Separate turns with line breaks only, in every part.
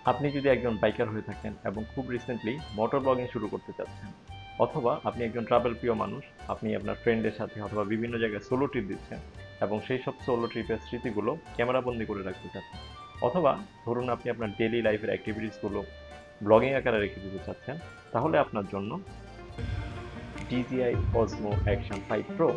আপনি যদি একজন বাইকার হয়ে থাকেন এবং খুব রিসেন্টলি মোটর ব্লগিং শুরু করতে চাচ্ছেন, অথবা আপনি একজন ট্রাভেল প্রিয় মানুষ, আপনি আপনার ফ্রেন্ডের সাথে অথবা বিভিন্ন জায়গায় সোলো ট্রিপ দিচ্ছেন এবং সেই সব সোলো ট্রিপের স্মৃতিগুলো ক্যামেরাবন্দি করে রাখতে চাচ্ছেন, অথবা ধরুন আপনি আপনার ডেইলি লাইফের অ্যাক্টিভিটিসগুলো ব্লগিং আকারে রেখে দিতে চাচ্ছেন, তাহলে আপনার জন্য DJI Osmo Action 5 Pro।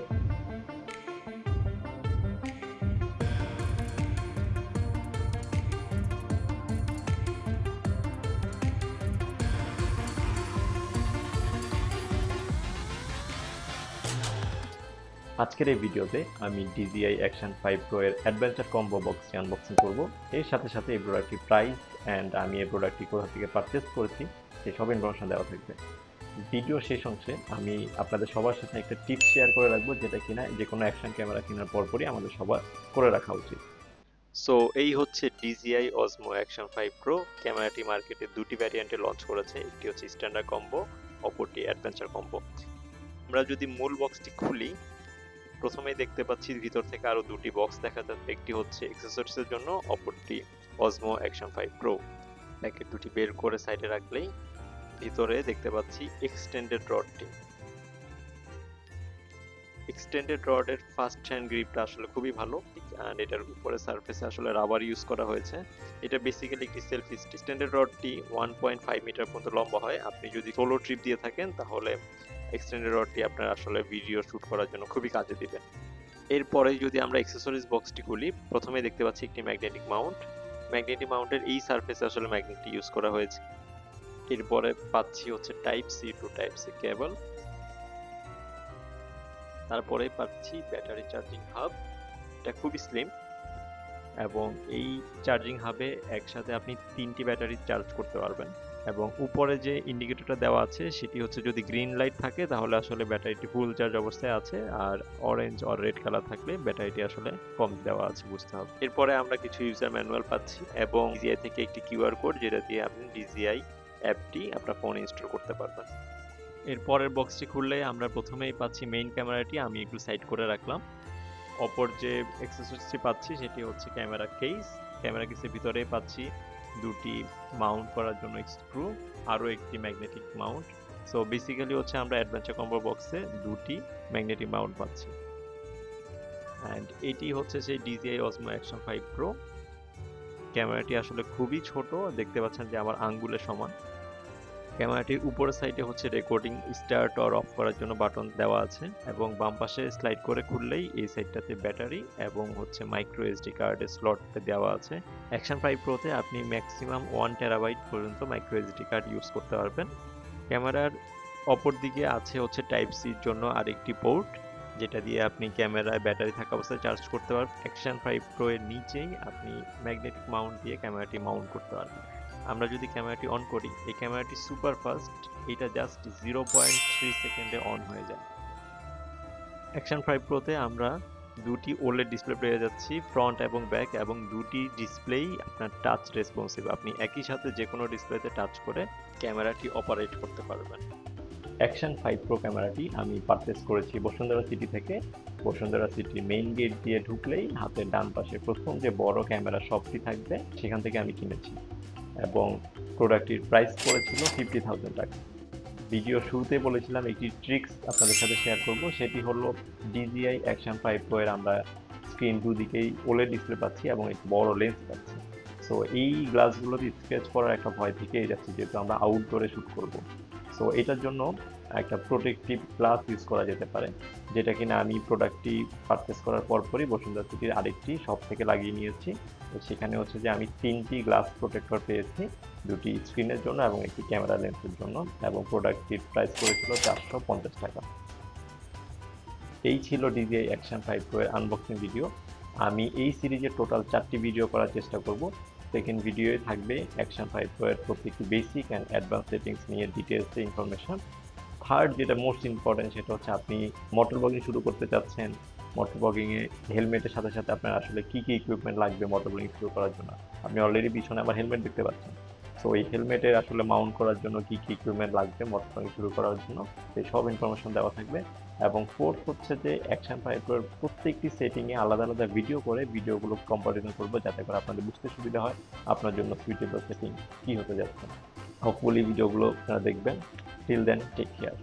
আজকের এই ভিডিওতে আমি DJI Action 5 Pro এর অ্যাডভেঞ্চার কম্বো বক্সটি আনবক্সিং করব। এর সাথে সাথে এই প্রোডাক্টটির প্রাইস অ্যান্ড আমি এই প্রোডাক্টটি কোথা থেকে পারচেস করেছি সেই সব ইনফরমেশন দেওয়া থাকবে। ভিডিও শেষ অংশে আমি আপনাদের সবার সাথে একটা টিপস শেয়ার করে রাখবো, যেটা কিনা যে কোনো অ্যাকশন ক্যামেরা কেনার পরপরই আমাদের সবার করে রাখা উচিত। সো এই হচ্ছে DJI Osmo Action 5 Pro। ক্যামেরাটি মার্কেটে দুটি ভ্যারিয়েন্টে লঞ্চ করেছে, একটি হচ্ছে স্ট্যান্ডার্ড কম্বো, অপরটি অ্যাডভেঞ্চার কম্বো। আমরা যদি মূল বক্সটি খুলি, প্রথমেই দেখতে পাচ্ছি ভিতর থেকে আরো দুটি বক্স দেখা যাচ্ছে, একটি হচ্ছে অ্যাক্সেসরিজ এর জন্য, অপরটি Osmo Action 5 Pro। প্যাকেট দুটি বের করে সাইডে রাখলেই ভিতরে দেখতে পাচ্ছি এক্সটেন্ডেড রডটি। এক্সটেন্ডেড রডের ফার্স্ট হ্যান্ড গ্রিপটা আসলে খুবই ভালো, আর এটার উপরে সারফেসে আসলে রাবার ইউজ করা হয়েছে। এটা বেসিক্যালি একটি সেলফ এক্সটেন্ডেড রডটি 1.5 মিটার পর্যন্ত লম্বা হয়। আপনি যদি সোলো ট্রিপ দিয়ে থাকেন তাহলে এক্সটেন্ডেড রডটি আপনার আসলে ভিডিও শুট করার জন্য খুবই কাজে দিবে। এরপরে যদি আমরা অ্যাক্সেসরিজ বক্সটি খুলি, প্রথমে দেখতে পাচ্ছি একটি ম্যাগনেটিক মাউন্ট। ম্যাগনেটিক মাউন্টের এই সারফেসে আসলে ম্যাগনেটটি ইউজ করা হয়েছে। এরপরে পাচ্ছি হচ্ছে type C to type C cable. তারপরে পাচ্ছি ব্যাটারি চার্জিং হাব। এটা খুবই স্লিম এবং এই চার্জিং হাবে একসাথে আপনি 3টি ব্যাটারি চার্জ করতে পারবেন। এবং উপরে যে ইন্ডিকেটরটা দেওয়া আছে সেটি হচ্ছে যদি গ্রিন লাইট থাকে তাহলে আসলে ব্যাটারিটি ফুল চার্জ অবস্থায় আছে, আর অরেঞ্জ অর রেড কালার থাকলে ব্যাটারিটি আসলে কম দেওয়া আছে, বুঝতে হবে। এরপরে আমরা কিছু ইউজার ম্যানুয়াল পাচ্ছি এবং DJI থেকে একটি কিউআর কোড, যেটা দিয়ে আপনি DJI অ্যাপটি আপনার ফোনে ইনস্টল করতে পারবেন। এর পরের বক্সটি খুললে আমরা প্রথমেই পাচ্ছি মেইন ক্যামেরাটি, আমি একটু সাইড করে রাখলাম। অপর যে অ্যাক্সেসরিজটি পাচ্ছি সেটি হচ্ছে ক্যামেরা কেস। ক্যামেরা কেসের ভিতরে পাচ্ছি দুটি মাউন্ট করার জন্য স্ক্রু, আরও একটি ম্যাগনেটিক মাউন্ট। সো বেসিক্যালি হচ্ছে আমরা অ্যাডভেঞ্চার কম্বো বক্সে দুটি ম্যাগনেটিক মাউন্ট পাচ্ছি। অ্যান্ড এটি হচ্ছে সেই DJI Osmo Action 5 Pro। ক্যামেরাটি আসলে খুবই ছোট, দেখতে পাচ্ছেন যে আমার আঙ্গুলের সমান। ক্যামেরাটির উপরের সাইডে হচ্ছে রেকর্ডিং স্টার্ট অর অফ করার জন্য বাটন দেওয়া আছে, এবং বাম পাশে স্লাইড করে খুললেই এই সাইডটাতে ব্যাটারি এবং হচ্ছে মাইক্রো এসডি কার্ডের স্লট দেওয়া আছে। অ্যাকশন 5 প্রোতে আপনি ম্যাক্সিমাম 1 টেরাবাইট পর্যন্ত মাইক্রো এসডি কার্ড ইউজ করতে পারবেন। ক্যামেরার অপর দিকে আছে হচ্ছে টাইপ সির জন্য আরেকটি পোর্ট, যেটা দিয়ে আপনি ক্যামেরায় ব্যাটারি থাকা অবস্থায় চার্জ করতে পারবেন। অ্যাকশন 5 প্রো এর নিচেই আপনি ম্যাগনেটিক মাউন্ট দিয়ে ক্যামেরাটি মাউন্ট করতে পারবেন। আমরা যদি ক্যামেরাটি অন করি, এই ক্যামেরাটি সুপার ফাস্ট, এটা জাস্ট 0.3 সেকেন্ডে অন হয়ে যায়। অ্যাকশন 5 প্রোতে আমরা দুটি ওলেড ডিসপ্লে পেয়ে যাচ্ছি, ফ্রন্ট এবং ব্যাক, এবং দুটি ডিসপ্লেই আপনার টাচ রেসপন্সিভ। আপনি একই সাথে যে কোনো ডিসপ্লেতে টাচ করে ক্যামেরাটি অপারেট করতে পারবেন। অ্যাকশন 5 প্রো ক্যামেরাটি আমি পারচেস করেছি বসুন্ধরা সিটি থেকে। বসুন্ধরা সিটি মেইন গেট দিয়ে ঢুকলেই হাতের ডান পাশে প্রথম যে বড় ক্যামেরা শপটি থাকবে সেখান থেকে আমি কিনেছি, এবং প্রোডাক্টটির প্রাইস পড়েছিল 50,000 টাকা। ভিডিও শুরুতে বলেছিলাম একটি ট্রিক্স আপনাদের সাথে শেয়ার করব, সেটি হলো DJI Action 5 Pro এর আমরা স্ক্রিন দুদিকেই ওলেড ডিসপ্লে পাচ্ছি এবং একটি বড় লেন্স পাচ্ছি। সো এই গ্লাসগুলোতে স্ক্র্যাচ করার একটা ভয় থেকেই যাচ্ছে, যেহেতু আমরা আউটডোরে শ্যুট করব। সো এটার জন্য একটা প্রোটেক্টিভ গ্লাস ইউজ করা যেতে পারে, যেটা কিনা আমি প্রোডাক্টটি পারচেস করার পরপরই বসুন্ধরা সিটির আরেকটি শপ থেকে লাগিয়ে নিয়েছি। তো সেখানে হচ্ছে যে আমি 3টি গ্লাস প্রোটেক্টর পেয়েছি, দুটি স্ক্রিনের জন্য এবং একটি ক্যামেরা লেন্সের জন্য, এবং প্রোডাক্টটির প্রাইস পড়েছিল 450 টাকা। এই ছিল DJI Action 5 Pro এর আনবক্সিং ভিডিও। আমি এই সিরিজের টোটাল 4টি ভিডিও করার চেষ্টা করব। সেকেন্ড ভিডিওয়ে থাকবে Action 5 Pro এর প্রত্যেকটি বেসিক অ্যান্ড অ্যাডভান্স সেটিংস নিয়ে ডিটেলসে ইনফরমেশন। থার্ড যেটা মোস্ট ইম্পর্টেন্ট, সেটা হচ্ছে আপনি মোটর ব্লগিং শুরু করতে চাচ্ছেন, মোটর ব্লগিংয়ে হেলমেটের সাথে সাথে আপনার আসলে কী কী ইকুইপমেন্ট লাগবে মোটর ব্লগিং শুরু করার জন্য। আপনি অলরেডি পিছনে আমার হেলমেট দেখতে পাচ্ছেন। সো এই হেলমেটের আসলে মাউন্ট করার জন্য কী কী ইকুইপমেন্ট লাগবে মোটর ব্লগিং শুরু করার জন্য, সেই সব ইনফরমেশন দেওয়া থাকবে। এবং ফোর্থ হচ্ছে যে অ্যাকশন 5 প্রোর প্রত্যেকটি সেটিংয়ে আলাদা আলাদা ভিডিও করে ভিডিওগুলো কম্পারিজন করবো, যাতে করে আপনাদের বুঝতে সুবিধা হয় আপনার জন্য সুইটেবল সেটিং কি হতে যাচ্ছে। হোপফুলি ভিডিওগুলো আপনারা দেখবেন। Till then, take care.